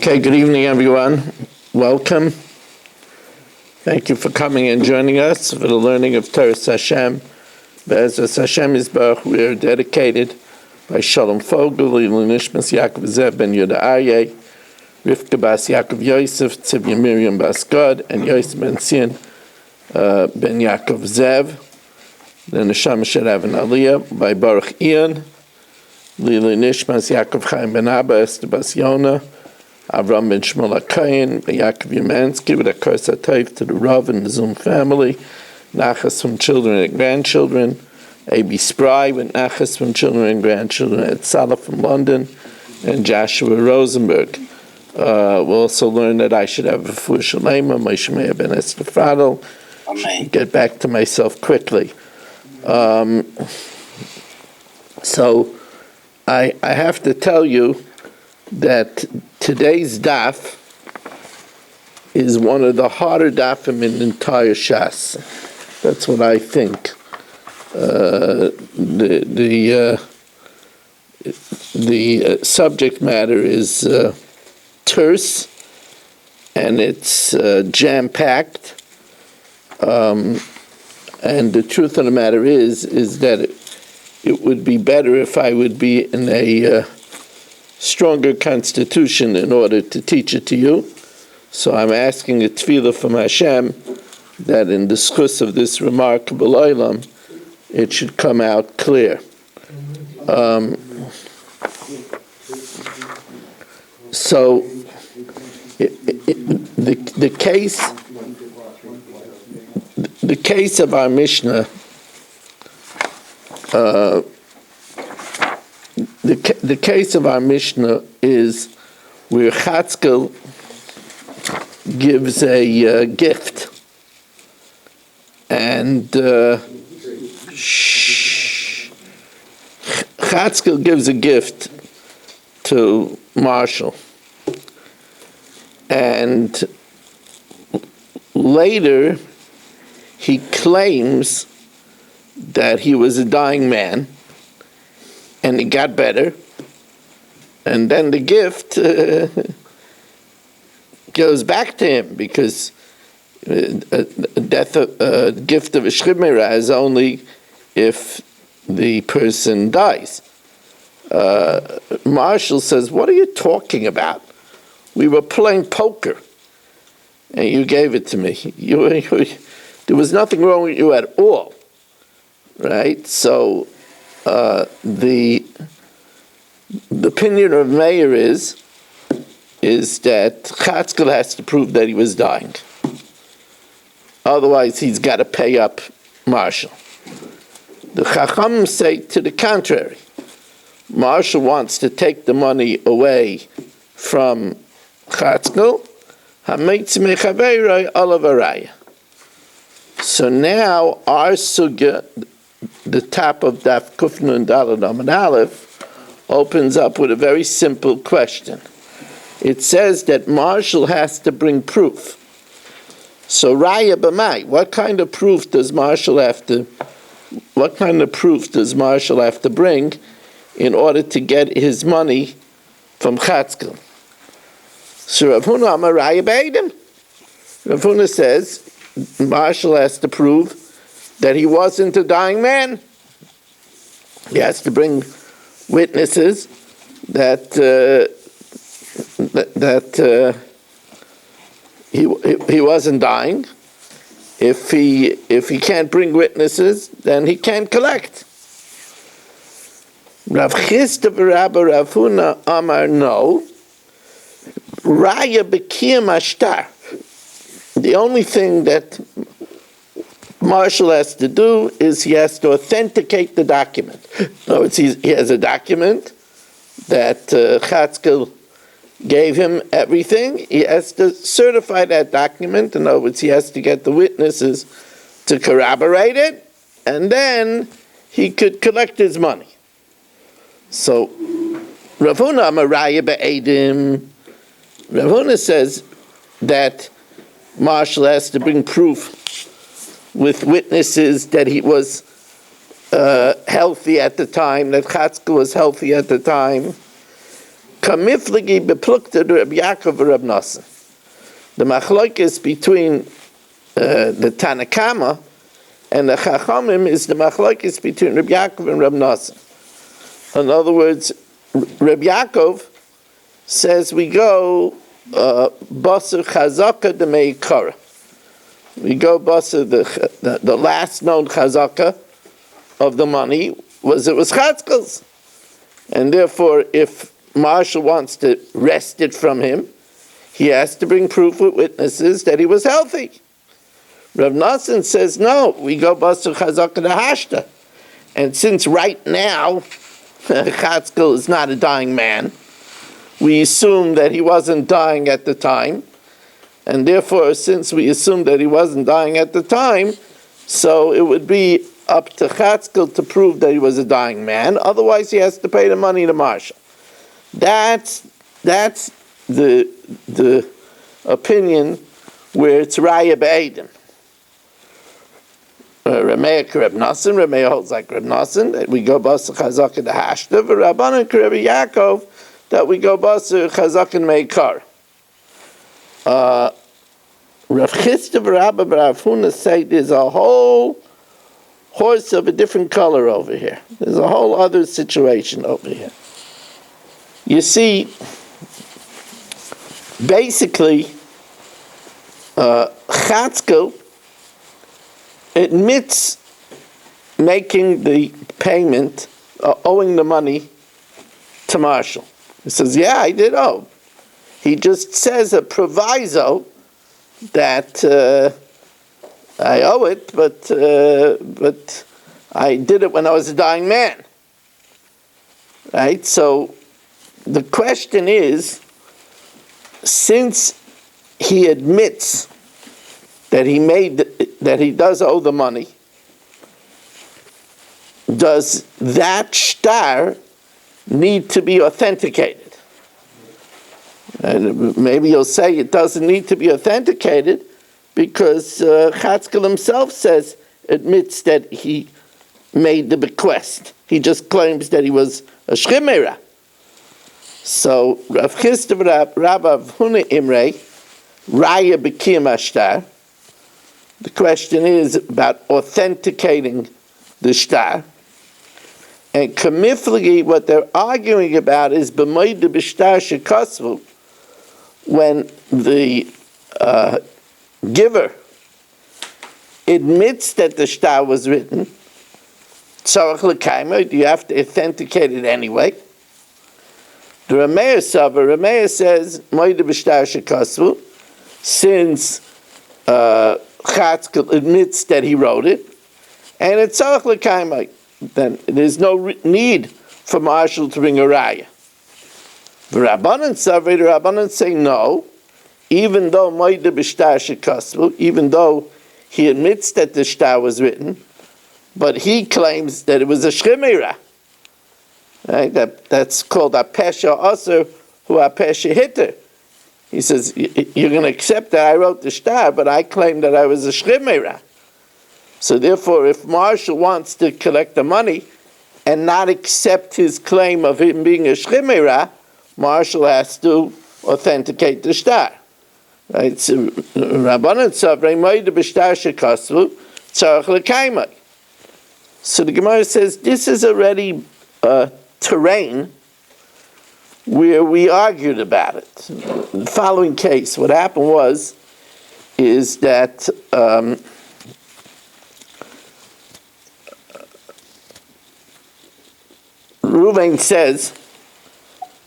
Okay, good evening, everyone. Welcome. Thank you for coming and joining us for the learning of Torah Hashem. Be'ezras Hashem Yisbarach, we are dedicated by Shalom Fogel, Nishmas Yaakov Zev ben Yehuda Aryeh, Rivka Bas Yaakov Yosef, Tzivya Miriam Bas Gad, and Yosef ben Tzion ben Yaakov Zev. The Neshama Sherav and Aliyah by Baruch Ian, Lili Nishmas Yaakov Chaim ben Abba, Esther Bas Yona, Avram ben Shmuel HaKohen, Yaakov Yemansky, with a curse atayv to the Rav and the Zoom family, Nachas from children and grandchildren, A.B. Spry with Nachas from children and grandchildren, Ed Salah from London, and Joshua Rosenberg. We'll also learn that I should have a Refuah Shalema, Moshe Meir ben Esther Fadel. Get back to myself quickly. So I have to tell you that today's daf is one of the harder dafim in the entire Shas. That's what I think. The subject matter is terse, and it's jam-packed. And the truth of the matter is that it would be better if I would be in a stronger constitution in order to teach it to you. So I'm asking a tefillah from Hashem that in the schus of this remarkable olam, it should come out clear. So the case of our Mishnah, the case of our Mishnah is where Chatzkel gives a gift, and Chatzkel gives a gift to Marshall, and later he claims that he was a dying man, and it got better, and then the gift goes back to him, because gift of a shchimera is only if the person dies. Marshall says, "What are you talking about? We were playing poker, and you gave it to me. There was nothing wrong with you at all, right?" So the opinion of Meir is that Chatzkel has to prove that he was dying. Otherwise, he's got to pay up Marshall. The Chacham say to the contrary. Marshall wants to take the money away from Chatzkel. So now our sugya, the top of Daf Kufnun Daled Amud Aleph, opens up with a very simple question. It says that Marshall has to bring proof. So Raya B'mai, what kind of proof does Marshall have to bring in order to get his money from Chatzkel? So Rav Huna Amar Raya B'Eidim. Rav Huna says Marshall has to prove that he wasn't a dying man. He has to bring witnesses that he wasn't dying. If he can't bring witnesses, then he can't collect. Rav Chisda v'Rabba Rav Huna Amar no. Raya b'kiyam ashtar. The only thing that Marshall has to do is he has to authenticate the document. In other words, he has a document that Chatzkel gave him everything. He has to certify that document. In other words, he has to get the witnesses to corroborate it, and then he could collect his money. So Rav Huna Amar Raya B'Eidim. Rav Huna says that Marshall has to bring proof with witnesses that he was healthy at the time, that Chatzkel was healthy at the time. Kamifligi beplukta Reb Yaakov and Reb Nosson. The machlokes between the Tanakama and the Chachamim is the machlokes between Reb Yaakov and Reb Nosson. In other words, Reb Yaakov says we go Basar Chazaka de Meikara. We go Basar, the last known Chazaka of the money was Chatzkel's. And therefore, if Marshall wants to wrest it from him, he has to bring proof with witnesses that he was healthy. Rav Nosson says, no, we go Basar Chazaka de Hashta. And since right now, Chatzkel is not a dying man, we assume that he wasn't dying at the time. And therefore, since we assume that he wasn't dying at the time, so it would be up to Chatzkel to prove that he was a dying man. Otherwise, he has to pay the money to Marshall. That's the opinion where it's Raya Be'edim. Rameya Reb Nosson, Rameya holds like Reb Nosson, that we go Basar Chazaka de Hashta, Rabbanan Reb Yaakov, that we go Basar Chazaka Meikar. Rav Chisda Rabba Rav Huna say there's a whole horse of a different color over here. There's a whole other situation over here. You see, basically, Chatzkel admits making the payment, owing the money to Marshall. He says, yeah, I did owe. He just says a proviso that I owe it, but I did it when I was a dying man. Right? So the question is, since he admits that he does owe the money, does that shtar need to be authenticated? And maybe you'll say it doesn't need to be authenticated because Chatzkel himself admits that he made the bequest. He just claims that he was a shchimera. So Rav Chisda Rabba Huna Imrei Raya B'kiyam Ashtar. The question is about authenticating the shtar. And Kamiflagi, what they're arguing about is b'moed b'shtar shekasvu, when the giver admits that the shtar was written, tzarich l'kaima, you have to authenticate it anyway. The Rameya says, b'moed b'shtar shekasvu, since Chatzkel admits that he wrote it, and it's tzarich l'kaima, then there's no need for Marshall to bring a raya. The Rabbanan say no, even though Moide b'shtar shekasvu, even though he admits that the shtar was written, but he claims that it was a shchimera. Right? That's called a pesha aser hu a pesha hitter. He says, you're going to accept that I wrote the shtar, but I claim that I was a shchimera. So therefore, if Marshall wants to collect the money and not accept his claim of him being a shchimera, Marshall has to authenticate the shtar. Right? So Rabbanan Savrei Moed b'shtar shekasvu tzarich l'kaimai. So the Gemara says this is already terrain where we argued about it. The following case, what happened is that Reuven says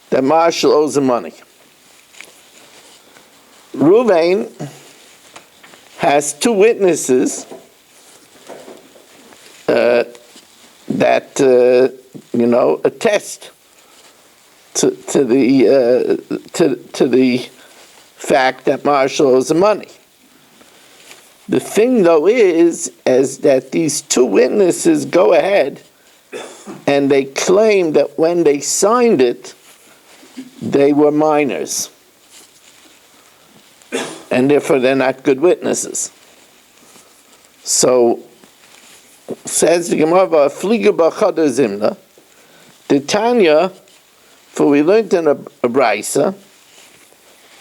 that Marshall owes him money. Reuven has two witnesses that attest to the fact that Marshall owes him money. The thing, though, is that these two witnesses go ahead and they claim that when they signed it, they were minors. And therefore they're not good witnesses. So, says the Gemara, Fliga b'chada zimna, the Tanya For we learned in a brisa,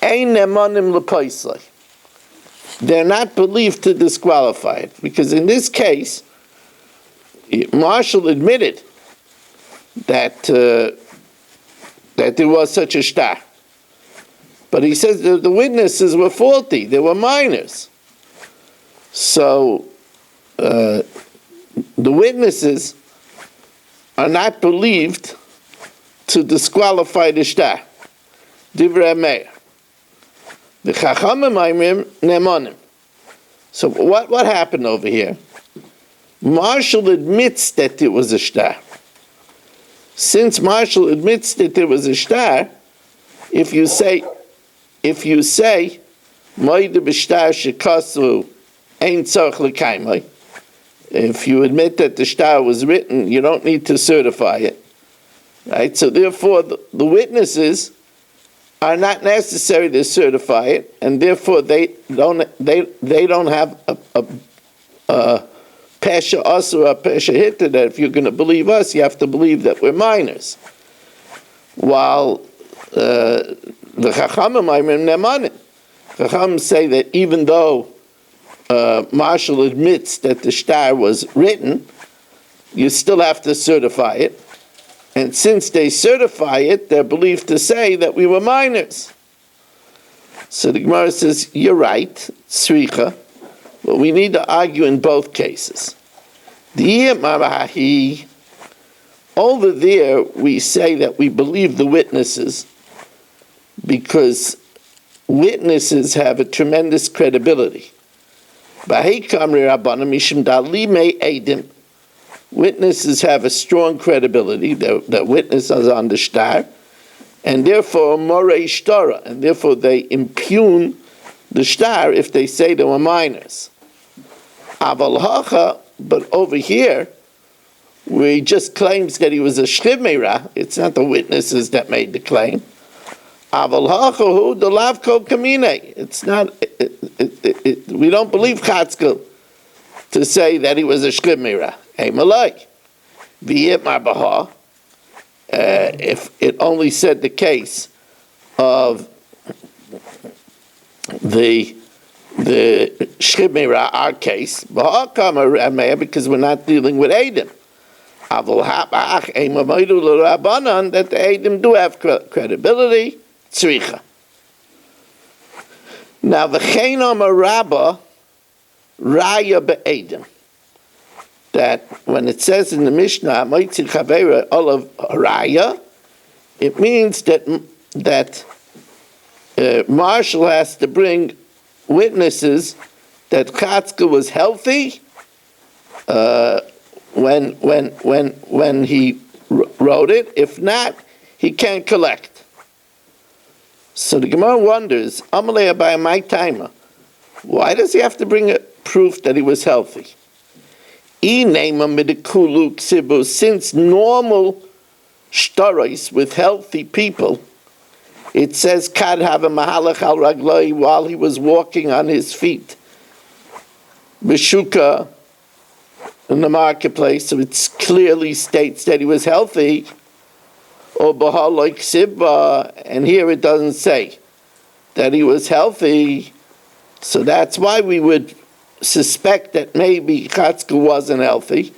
ein nemanim lepoisei. They're not believed to disqualify it, because in this case, Marshall admitted that there was such a shtar. But he says that the witnesses were faulty, they were minors. So the witnesses are not believed to disqualify the shtar. Divrei Meir. The Chachamim Aimrim Nemonim. So what happened over here? Marshall admits that it was a shtar. Since Marshall admits that there was a shtar, if you say Moide b'shtar shekasu ein tzarich l'kaimai, if you admit that the shtar was written, you don't need to certify it, right? So therefore, the witnesses are not necessary to certify it, and therefore they don't have a pesha us or a pesha hitta that if you're going to believe us, you have to believe that we're minors. While the Chachamim Aimrim Nemanim, Chachamim say that even though Marshall admits that the shtar was written, you still have to certify it. And since they certify it, they're believed to say that we were minors. So the Gemara says, you're right, tzricha, but we need to argue in both cases. Over there, we say that we believe the witnesses because witnesses have a tremendous credibility. Witnesses have a strong credibility. They're witnesses on the shtar, and therefore morei shtara, and therefore they impugn the shtar if they say they were minors. Aval hacha, but over here, where he just claims that he was a shchiv meirah, it's not the witnesses that made the claim. Aval hacha hu the lav kol kamine. It's not. We don't believe Chatzkel to say that he was a shchiv meirah. Hey, Malay, if it only said the case of the shchiv meirah, our case, because we're not dealing with Edom. That the Edom do have credibility, tzricha. Now, v'chein amar Rabbah raya be'Edom. That when it says in the Mishnah, Moitzi Chavera Olav Raya, it means that Marshall has to bring witnesses that Chatzkel was healthy when he wrote it. If not, he can't collect. So the Gemara wonders, Amalei Abai my timer, why does he have to bring a proof that he was healthy? Since normal shtaros with healthy people, it says kad have a mahalach al ragloi while he was walking on his feet, b'shuka in the marketplace, so it clearly states that he was healthy. Or b'haloi ksibba, and here it doesn't say that he was healthy, so that's why we would suspect that maybe Chatzkel wasn't healthy.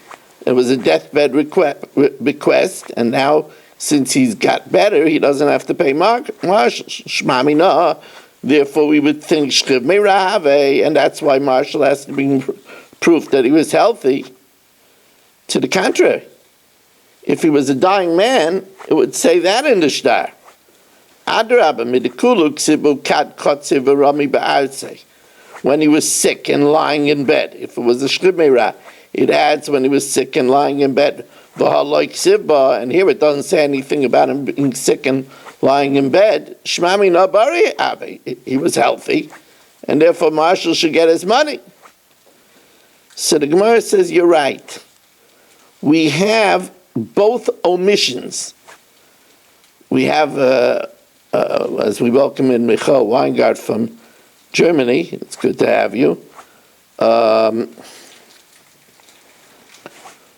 It was a deathbed bequest, and now since he's got better, he doesn't have to pay Marshall. Shmamina. Therefore, we would think Shchiv Meirah, and that's why Marshall has to bring proof that he was healthy. To the contrary, if he was a dying man, it would say that in the shtar. Adrabah midikulu ksibu kad kotziv rami ba'arsei. When he was sick and lying in bed. If it was a shchiv meirah, it adds when he was sick and lying in bed. And here it doesn't say anything about him being sick and lying in bed. Shmami nabari avi. He was healthy, and therefore Marshall should get his money. So the Gemara says, you're right. We have both omissions. We have, as we welcome in Michael Weingart from Germany, it's good to have you.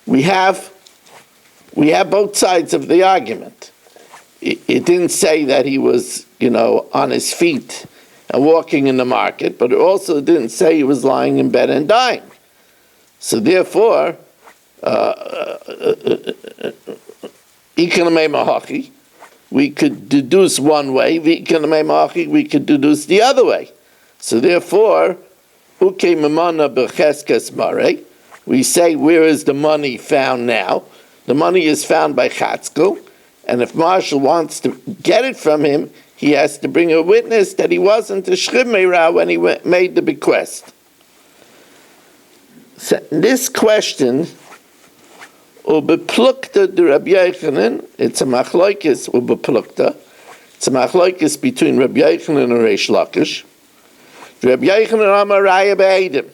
We have both sides of the argument. it didn't say that he was, on his feet and walking in the market, but it also didn't say he was lying in bed and dying. So therefore, we could deduce one way, we could deduce the other way. So therefore, we say, where is the money found now? The money is found by Chatzkel, and if Marshall wants to get it from him, he has to bring a witness that he wasn't a Shchim when he made the bequest. So this question, Ubeplukta de Rabbi Yochanan, it's a machlokes Ubeplukta. It's a machlokes between Rabbi Yochanan and Reish Lakish. Rabbi Yochanan Amar Raya Be'edim.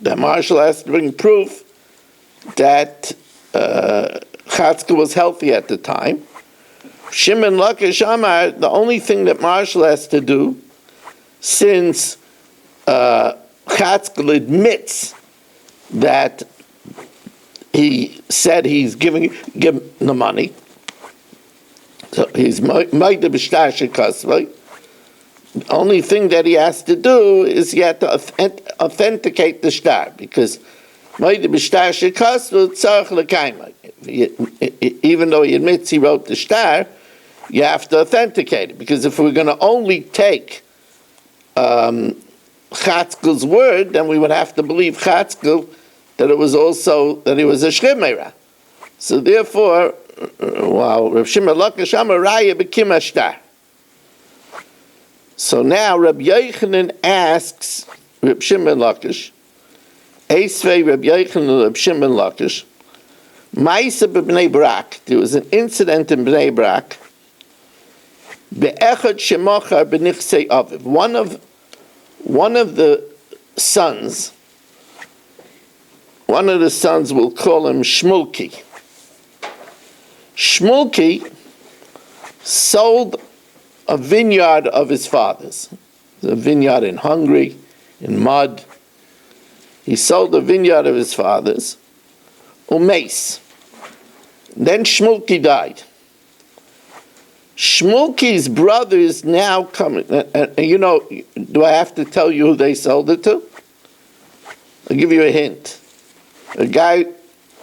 The Marshal has to bring proof that Chatzkel was healthy at the time. Shimon Lakish Amar, the only thing that Marshal has to do, since Chatzkel admits that he said he's giving the money, so he's made the b'shtar shekasvei. The only thing that he has to do is he had to authenticate the shtar, because made the b'shtar shekasvei tzarich l'kaima. Even though he admits he wrote the shtar, you have to authenticate it, because if we're going to only take Chatzkel's word, then we would have to believe Chatzkel that it was also that he was a shchim. So therefore, Rav Shimon Lakish Amar Raya B'kim Ashtar. So now Rabbi Yochanan asks Rav Shimon Lakish, Eisvei Rabbi Yochanan Rav Shimon Lakish, Ma'isa b'Bnei Brak. There was an incident in Bnei Brak. Be'echad shemochar b'nichsei aviv. One of the sons, we'll call him Shmulki. Shmulki sold a vineyard of his father's. A vineyard in Hungary, in mud. He sold the vineyard of his father's. Umeis. Then Shmulki died. Shmulki's brothers now come. Do I have to tell you who they sold it to? I'll give you a hint. A guy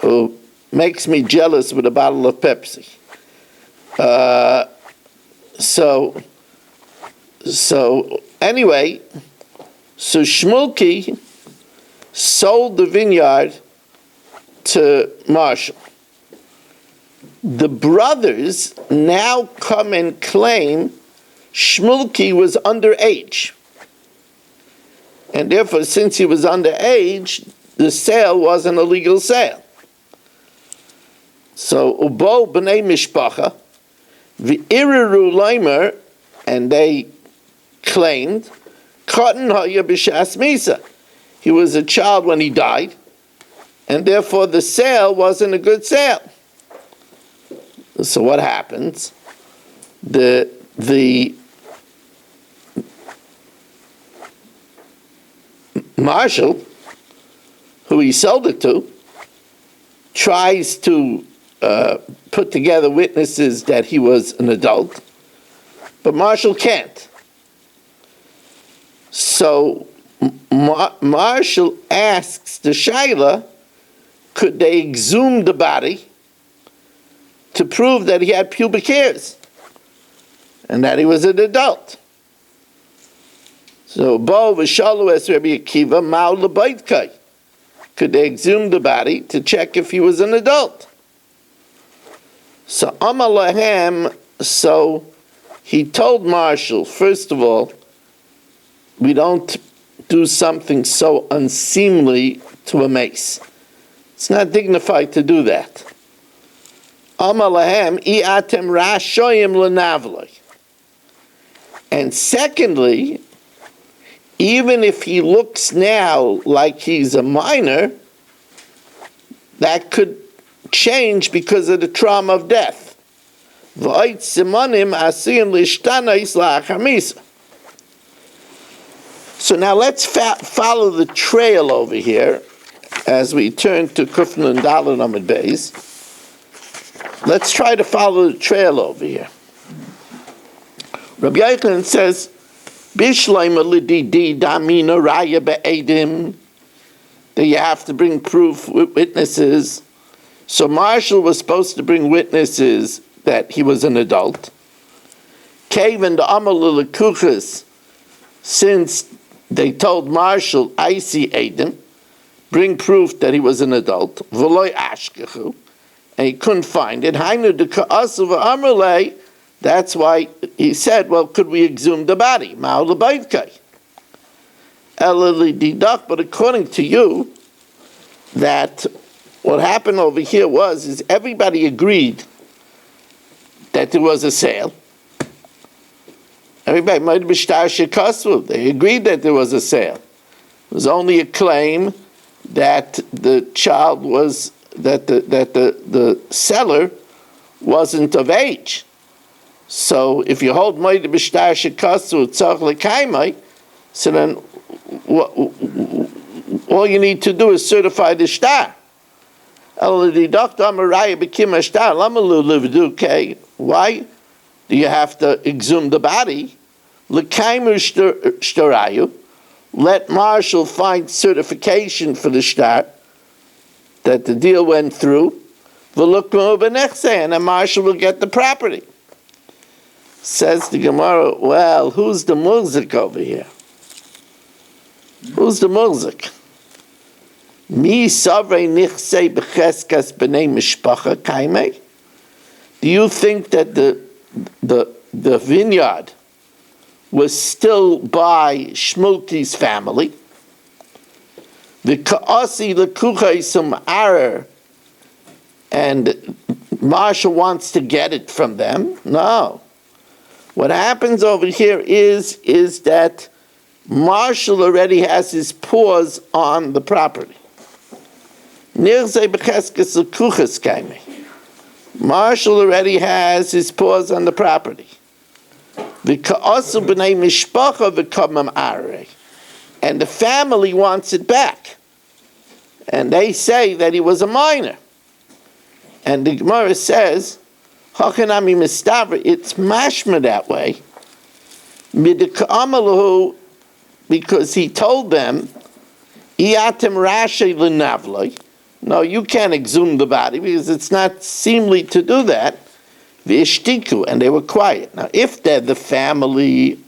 who makes me jealous with a bottle of Pepsi. So Shmulki sold the vineyard to Marshall. The brothers now come and claim Shmulki was underage. And therefore, since he was underage, the sale wasn't a legal sale. So, Ubo b'nei mishpacha, v'iriru leimer, and they claimed, Katan haya b'shas misa. He was a child when he died, and therefore the sale wasn't a good sale. So what happens? The Marshal, who he sold it to, tries to put together witnesses that he was an adult, but Marshal can't. So Marshal asks the Shaila, could they exhume the body to prove that he had pubic hairs and that he was an adult? So, Bo v'shalu es Rabbi Akiva ma'u l'baytkai. Could they exhume the body to check if he was an adult? So, Amar lahem, so he told Marshall, first of all, we don't do something so unseemly to a mace. It's not dignified to do that. Amar lahem, i'atem rashoyim l'navloi. And secondly, even if he looks now like he's a minor, that could change because of the trauma of death. So now let's follow the trail over here as we turn to Kufn and Dalet Amud Beis. let's try to follow the trail over here. Rabbi Yochanan says, Bishleima lididi damina raya be'edim, that you have to bring proof with witnesses. So Marshall was supposed to bring witnesses that he was an adult. Kaven the Amal Lekuchas, since they told Marshall, I see Edim, bring proof that he was an adult, V'loy ashkechu, and he couldn't find it. Hainu de ka'asu v'amalei, that's why he said, well, could we exhume the body? Ma'u l'bayvkai. Elali didak, but according to you, that what happened over here is everybody agreed that there was a sale. Everybody might be shtar shekasvu. They agreed that there was a sale. It was only a claim that the child was that the seller wasn't of age. So if you hold moed b'shtar shekasvu tzarich l'kaimai, so then all you need to do is certify the shtar. Why do you have to exhume the body? Let Marshall find certification for the shtar that the deal went through, and then Marshall will get the property. Says the Gemara, well, who's the murzik over here? Who's the murzik? Mi savrei nichsei b'cheskas b'nei mishpacha kaimei? Do you think that the vineyard was still by Shmulki's family? The ka'asi l'kuchai sum arer, and Marshall wants to get it from them? No. What happens over here is that Marshall already has his paws on the property. Marshall already has his paws on the property. And the family wants it back. And they say that he was a minor. And the Gemara says, it's mashma that way. Because he told them, no, you can't exhume the body because it's not seemly to do that. And they were quiet. Now, if they're the family,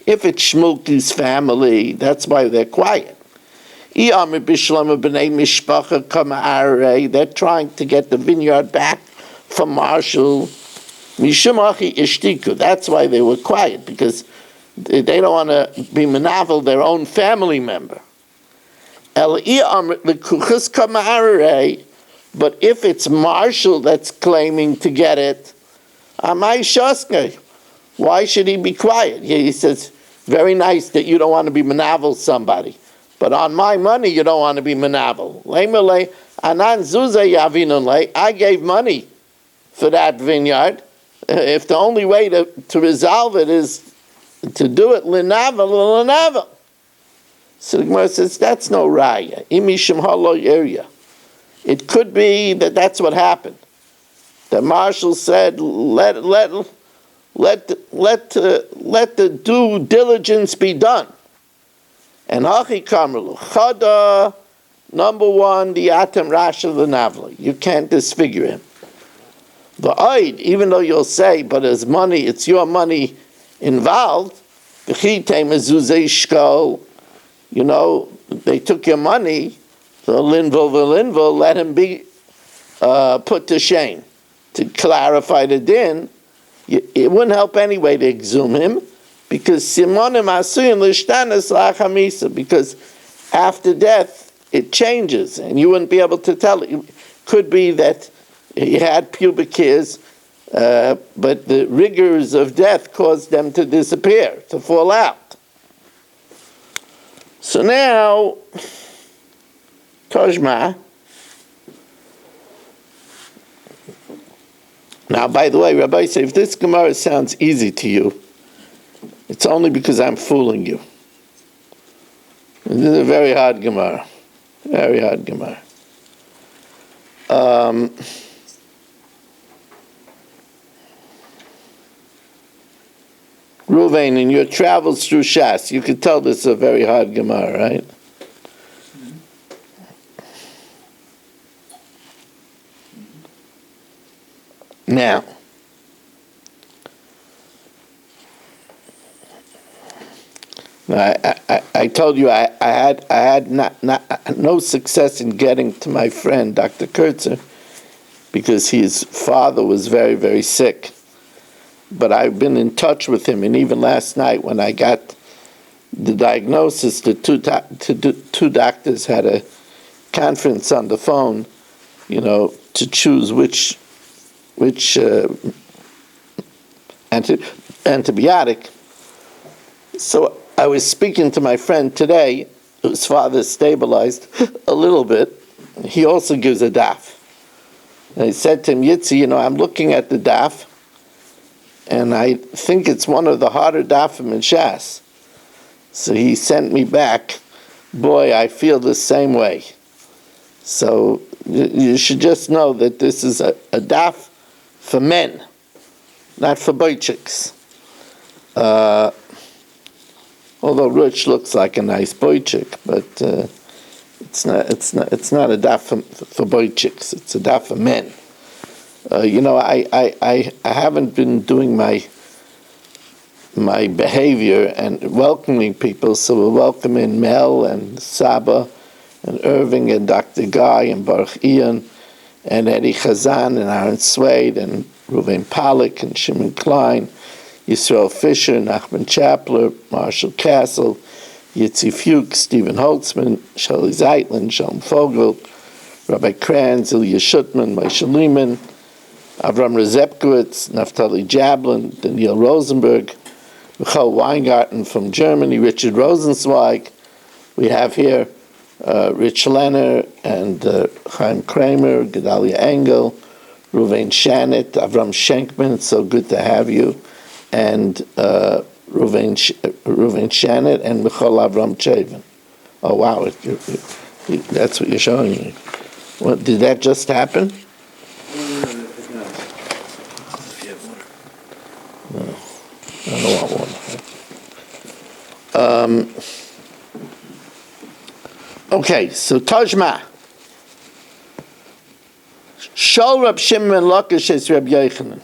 if it's Shmulki's family, that's why they're quiet. They're trying to get the vineyard back from Marshall. That's why they were quiet, because they don't want to be menavel their own family member. But if it's Marshall that's claiming to get it, why should he be quiet? He says, very nice that you don't want to be menavel somebody, but on my money you don't want to be menavel. I gave money for that vineyard. If the only way to resolve it is to do it l'navel. So the Gemara says, that's no raya. Imishim halo area. It could be that that's what happened. That Marshall said, let the due diligence be done. And hachi kamrlu chada, number one, the atem rasha l'navli. You can't disfigure him. The oid, even though you'll say, but as money, it's your money involved. The chitei mezuzei shkol. You know, they took your money, so linvil, let him be put to shame. To clarify the din, it wouldn't help anyway to exhume him, because simonim asuyin l'shtanas la'chamisa, because after death it changes, and you wouldn't be able to tell. It could be that he had pubic hairs, but the rigors of death caused them to disappear, to fall out. So now, Toshma. Now, by the way, Rabbi say, if this Gemara sounds easy to you, it's only because I'm fooling you. This is a very hard Gemara. Very hard Gemara. Ruvain, in your travels through Shas, you could tell this is a very hard Gemara, right? Now, I told you I had no success in getting to my friend Dr. Kurtzer because his father was very, very sick. But I've been in touch with him, and even last night when I got the diagnosis, the two doctors had a conference on the phone, to choose which antibiotic. So I was speaking to my friend today, whose father stabilized a little bit. He also gives a daf. And I said to him, Yitzi, I'm looking at the daf, and I think it's one of the harder dafim in Shas. So he sent me back, boy, I feel the same way. So you should just know that this is a daf for men, not for boychiks. Although Rich looks like a nice boychik, but it's not a daf for boychiks. It's a daf for men. I haven't been doing my behavior and welcoming people, so we're welcoming Mel and Saba and Irving and Dr. Guy and Baruch Ian and Eddie Chazan and Aaron Swade and Reuven Pollack and Shimon Klein, Yisrael Fisher, Nachman Chapler, Marshall Castle, Yitzi Fuchs, Stephen Holtzman, Shelley Zeitlin, Shalom Fogel, Rabbi Kranz, Ilya Shutman, Moshe Lehman, Avram Rezepkowitz, Naftali Jablin, Daniel Rosenberg, Michael Weingarten from Germany, Richard Rosenzweig. We have here Rich Lenner and Chaim Kramer, Gedalia Engel, Ruvain Shanit, Avram Schenkman, so good to have you, and Ruvain Shanit and Michal Avram Chavin. Oh wow, that's what you're showing me. What, did that just happen? No, I don't want one. Okay, so Tajma. Shal Rab Shimon Lakish es Rab Yochanan.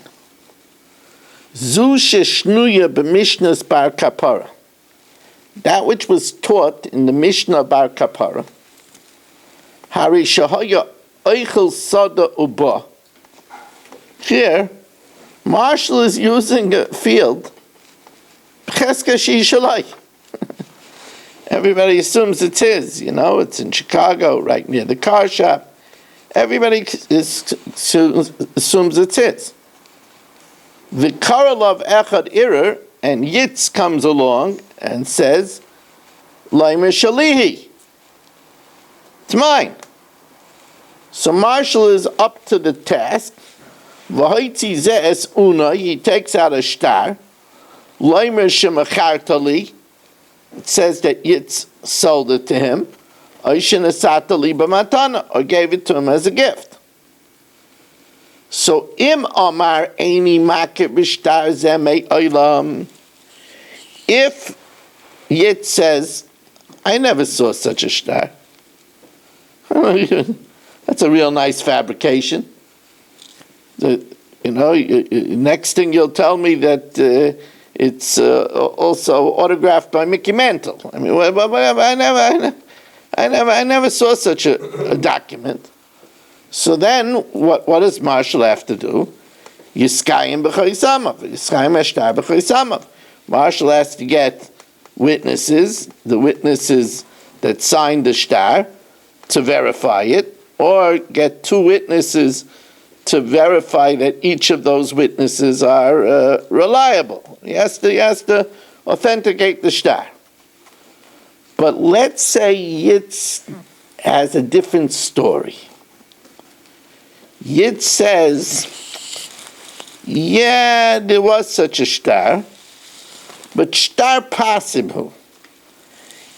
Zu sheshnuya b'Mishnas Bar Kapara. That which was taught in the Mishnah Bar Kapara. Hari shahaya oichel sada uba. Here, Marshall is using a field. Cheska shi shalai. Everybody assumes it's his, it's in Chicago, right near the car shop. Everybody assumes it's his. The Karalov Echad Irer, and Yitz comes along and says, Laimer Shalihi. It's mine. So Marshall is up to the task. V'haitzi ze'es una, he takes out a star. Laimer Shemachartali. It says that Yitz sold it to him, or gave it to him as a gift. So, im amar eini makir b'shtar zemei olam. If Yitz says, I never saw such a star. That's a real nice fabrication. Next thing you'll tell me that it's also autographed by Mickey Mantle. I mean, I never saw such a document. So then, what does Marshall have to do? Yiskayim b'choisamav, Yiskayim eshtar b'choisamav. Marshall has to get witnesses, the witnesses that signed the shtar, to verify it, or get two witnesses to verify that each of those witnesses are reliable. He has to authenticate the shtar. But let's say Yitz has a different story. Yitz says, yeah, there was such a shtar, but shtar possible.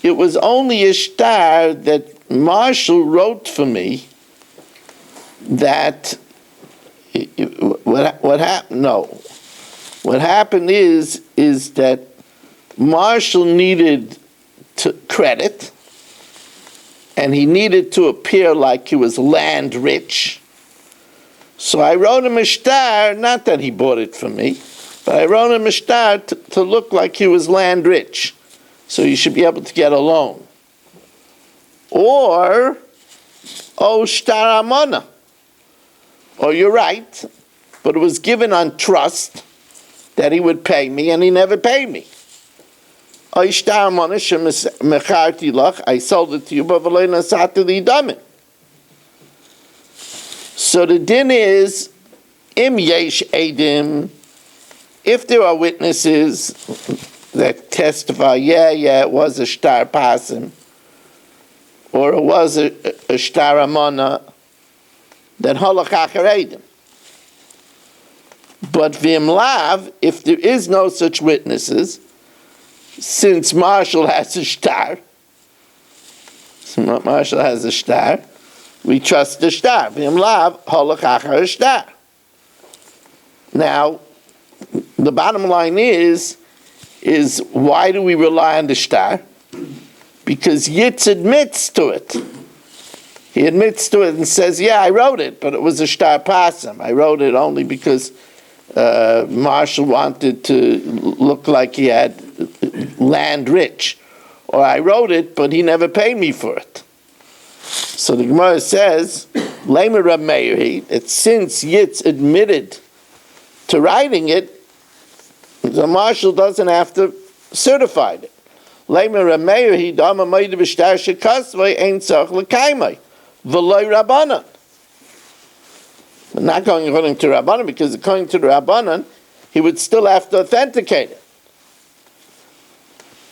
It was only a shtar that Marshall wrote for me that what happened? No. What happened is that Marshall needed credit, and he needed to appear like he was land rich. So I wrote him a shtar, not that he bought it from me, but I wrote him a shtar to look like he was land rich. So you should be able to get a loan. Or, shtar amana. Or you're right, but it was given on trust that he would pay me, and he never paid me. I sold it to you, but so the din is, im yesh edim, if there are witnesses that testify, it was a shtar pasim, or it was a shtar amana, then halach acher edim. But v'im lav, if there is no such witnesses, since Marshall has a shtar, we trust the shtar. V'im lav, halach acher shtar. Now, the bottom line is why do we rely on the shtar? Because Yitz admits to it. He admits to it and says, I wrote it, but it was a shtar pasam. I wrote it only because Marshall wanted to look like he had land rich. Or I wrote it, but he never paid me for it. So the Gemara says, Leimer Rab Meir, that since Yitz admitted to writing it, the Marshall doesn't have to certify it. Leimer Rab Meir, he dama meide b'shtar shekasvay ein tzarich l'kaimai v'loi rabbanan. But not going according to Rabbanan, because according to the Rabbanan, he would still have to authenticate it.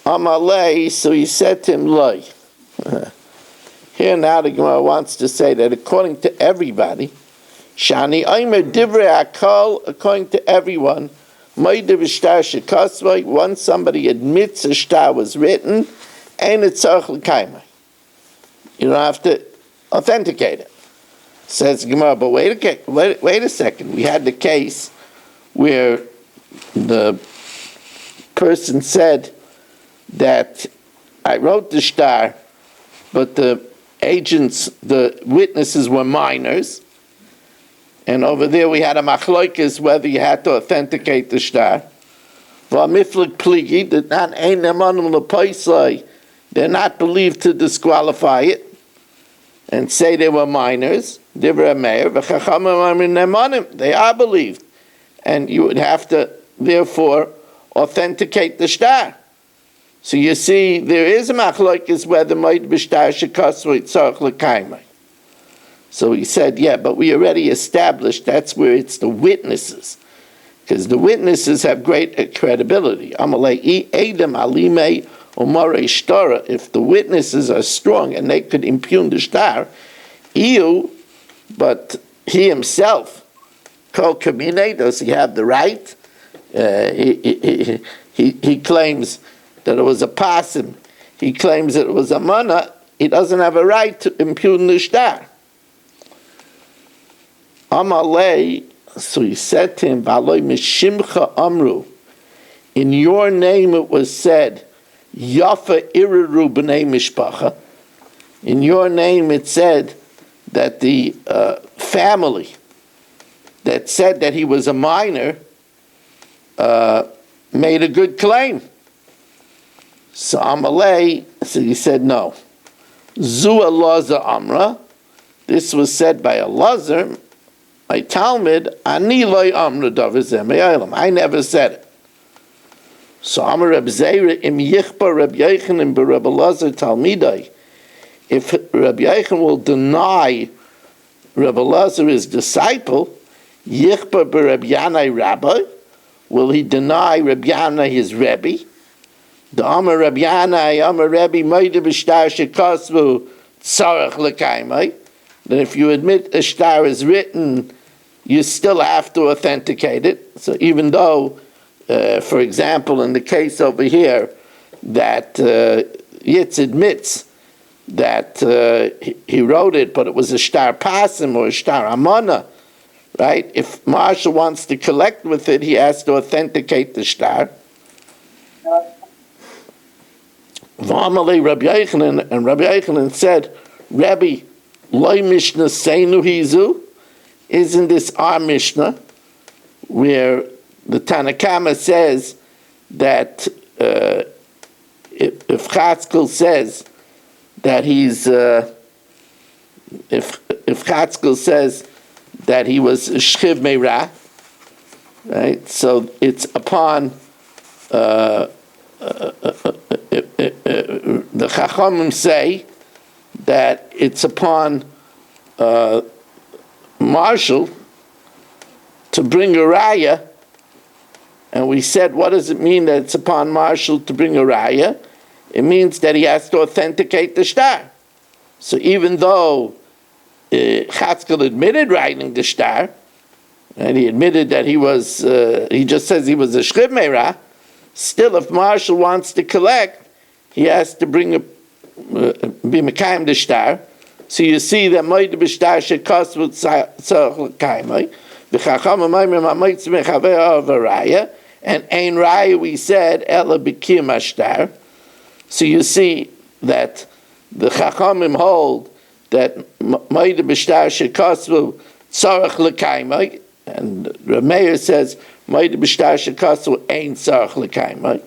Amalei, so he said to him, Loi. Here now the Gemara wants to say that according to everybody, Shani Aimer Divrei Akal, according to everyone, once somebody admits a shtar was written, ain't it tzarich l'kaimai. You don't have to authenticate it. Says Gemara, but wait a second. We had the case where the person said that I wrote the shtar, but the witnesses were minors, and over there we had a machloikis whether you had to authenticate the shtar. They're not believed to disqualify it and say they were minors. They are believed, and you would have to therefore authenticate the shtar. So you see, there is a machlokes whether might be shtar shekasvei tzarich l'kaimai. So he said, but we already established that's where it's the witnesses, because the witnesses have great credibility. Amalei edem alimei omare shtara. If the witnesses are strong and they could impugn the shtar, but he himself, kol kamine, does he have the right? He claims that it was a pasim. He claims that it was a mana. He doesn't have a right to impugn the shtar. Amalei, so he said to him, V'aloi mishimcha amru. In your name it was said, Yafa iriru b'nei mishpacha. In your name it said that the family that said that he was a minor made a good claim. So Amalei, so he said no. Zu Elazar Amra. This was said by Elazar, my Talmud, Ani loy Amra davar zeh me'olam. I never said it. So Amar Reb Zeira im yichba Reb Yochanan b'Reb Elazar Talmidai. If Reb Yochanan will deny Reb Elazar his disciple, yichba b'Reb Yanai Rabbi, will he deny Reb Yanai his Rebbe? The Amar Reb Yanai, Amar Rebbe, Meide b'shtar shekasvu tzarich l'kaimai. Then if you admit a shtar is written, you still have to authenticate it. So even though, for example, in the case over here, that Yitz admits that he wrote it, but it was a shtar pasim or a shtar amana, right? If Marshall wants to collect with it, he has to authenticate the shtar. V'amalei Rabbi Yochanan, and Rabbi Yochanan said, Rabbi, loy Mishnah seinu hizu? Isn't this our Mishnah, where the Tanakama says that if Chatzkel says that he's if Chatzkel says that he was shchiv meirah, right? So it's upon the Chachamim say that it's upon Marshall to bring a raya, and we said, what does it mean that it's upon Marshall to bring a raya? It means that he has to authenticate the shtar. So even though Chatzkel admitted writing the shtar, and he admitted that he was, he just says he was a shchiv meirah, still if Marshall wants to collect, he has to bring be mekayim the shtar. So you see that moed b'shtar shekos with tzarich l'kaymai, v'chachamim oimrim ha'moitz mechaver of a raya, and ein raya we said ela b'kiyum hashtar. So you see that the chachamim hold that moed b'shtar shekos with tzarich l'kaymai, and Rav Meir says moed b'shtar shekos with ein tzarich l'kaymai.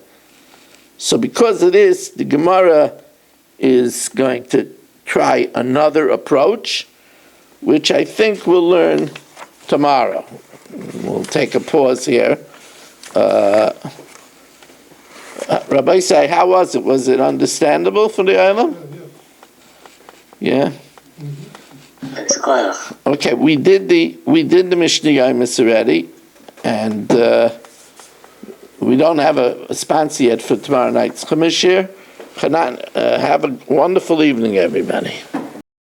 So because of this, the Gemara is going to try another approach, which I think we'll learn tomorrow. We'll take a pause here. Rabbi Say, how was it? Was it understandable for the Olam? Yeah. Okay, we did the Mishnah Yomis already, and we don't have a sponsor yet for tomorrow night's Chamishir. Have a wonderful evening, everybody.